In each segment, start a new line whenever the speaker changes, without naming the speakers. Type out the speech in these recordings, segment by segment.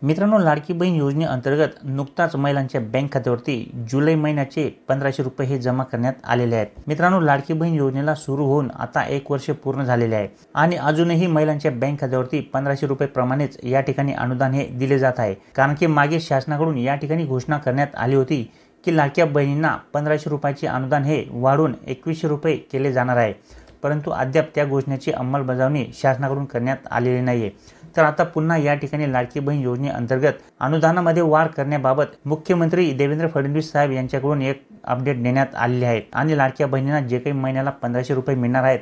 मित्रांनो, लाडकी बहीण योजनेअंतर्गत नुकताच महिलांच्या बँक खात्यावरती जुलै महिन्याचे 1500 रुपये हे जमा करण्यात आलेले आहेत। मित्रांनो, लाडकी बहीण योजनेला सुरू होऊन आता 1 वर्ष पूर्ण झालेले आहे आणि अजूनही महिलांच्या बँक खात्यावरती 1500 रुपये प्रमाणेच या ठिकाणी अनुदान हे दिले जात आहे। कारण की मागे शासनाकडून या ठिकाणी घोषणा करण्यात आली होती की लाडक्या बहिणींना 1500 रुपयाचे अनुदान हे वाढवून 2100 रुपये केले जाणार आहे, परंतु अद्याप त्या घोषणेची अंमलबजावणी शासनाकडून करण्यात आलेली नाहीये। तर आता पुन्हा या ठिकाणी लाडकी बहीण योजनेअंतर्गत अनुदानामध्ये वाढ करण्याबाबत मुख्यमंत्री देवेंद्र फडणवीस साहेब यांच्याकडून एक अपडेट देण्यात आलेली आहे आणि लाडक्या बहिणींना जे काही महिन्याला 1500 रुपये मिळणार आहेत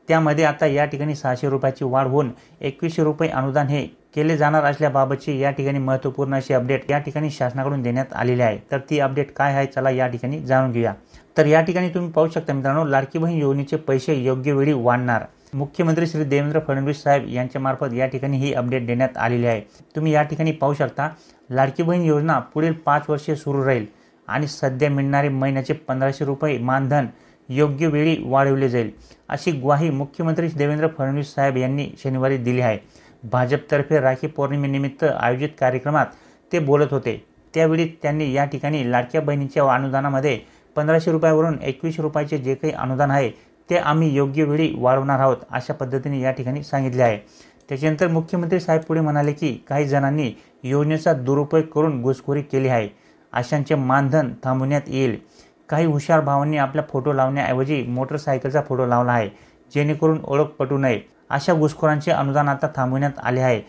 त्यामध्ये आता या ठिकाणी 600 रुपयाची वाढ होऊन 2100 रुपये अनुदान हे केले जाणार असल्याबाबतची या ठिकाणी महत्त्वपूर्ण अशी अपडेट या ठिकाणी शासनाकडून देण्यात आलेली आहे। तर ती अपडेट काय आहे चला या ठिकाणी जाणून घेऊया। तर या ठिकाणी तुम्ही पाहू शकता मित्रांनो, लाडकी बहीण योजनेचे पैसे योग्य वेळी वाढणार। मुख्यमंत्री श्री देवेंद्र फडणवीस साहेब यांच्या मार्फत या ठिकाणी ही अपडेट देण्यात आलेली आहे। तुम्ही या ठिकाणी पाहू शकता, लाडकी बहीण योजना पुढील 5 वर्षे सुरू राहील आणि सध्या मिळणारे महिन्याचे 1500 रुपये मानधन योग्य वेळी वाढवले जाईल, अशी ग्वाही मुख्यमंत्री देवेंद्र फडणवीस साहेब यांनी शनिवारी दिली आहे। भाजपतर्फे राखी पौर्णिमेनिमित्त आयोजित कार्यक्रमात ते बोलत होते, त्यावेळी त्यांनी या ठिकाणी लाडक्या बहिणीच्या अनुदानामध्ये 1500 रुपयावरून 2100 रुपयाचे जे काही अनुदान आहे ते आम्ही योग्य वेळी वाढवणार आहोत, अशा पद्धतीने या ठिकाणी सांगितले आहे। त्याच्यानंतर मुख्यमंत्री साहेब पुढे म्हणाले की काही जणांनी योजनेचा दुरुपयोग करून घुसखोरी केली आहे, अशांचे मानधन थांबवण्यात येईल। काही हुशार भावांनी आपला फोटो लावण्याऐवजी मोटरसायकलचा फोटो लावला आहे, जेणेकरून ओळख पटू नये। अशा घुसखोरांचे अनुदान आता थांबवण्यात आले आहे।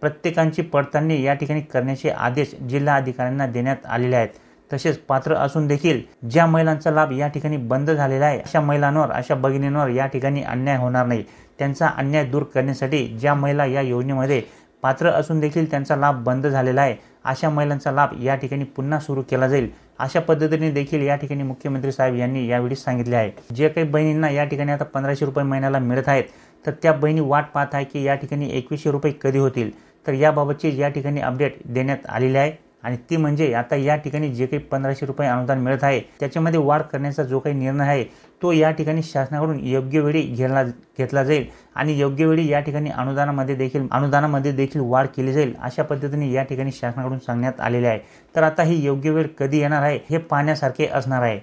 प्रत्येकांची पडताळणी या ठिकाणी करण्याचे आदेश जिल्हा अधिकाऱ्यांना देण्यात आलेले आहेत। तसेच पात्र असून देखील ज्या महिलांचा लाभ या ठिकाणी बंद झालेला आहे अशा महिलांवर, अशा भगिनींवर या ठिकाणी अन्याय होणार नाही। त्यांचा अन्याय दूर करण्यासाठी ज्या महिला या योजनेमध्ये पात्र असून देखील त्यांचा लाभ बंद झालेला आहे अशा महिलांचा लाभ या ठिकाणी पुन्हा सुरू केला जाईल, अशा पद्धतीने देखील या ठिकाणी मुख्यमंत्री साहेब यांनी यावेळी सांगितले आहे। जे काही बहिणींना या ठिकाणी आता 1500 रुपये महिन्याला मिळत आहेत तर त्या बहिणी वाट पाहत आहे की या ठिकाणी 2100 रुपये कधी होतील। तर याबाबतची या ठिकाणी अपडेट देण्यात आलेली आहे आणि ती म्हणजे आता या ठिकाणी जे काही 1500 रुपये अनुदान मिळत आहे त्याच्यामध्ये वाढ करण्याचा जो काही निर्णय आहे तो या ठिकाणी शासनाकडून योग्य वेळी घेतला जाईल आणि योग्य वेळी या ठिकाणी अनुदानामध्ये देखील वाढ केली जाईल, अशा पद्धतीने या ठिकाणी शासनाकडून सांगण्यात आलेले आहे। तर आता ही योग्य वेळ कधी येणार आहे हे पाहण्यासारखे असणार आहे।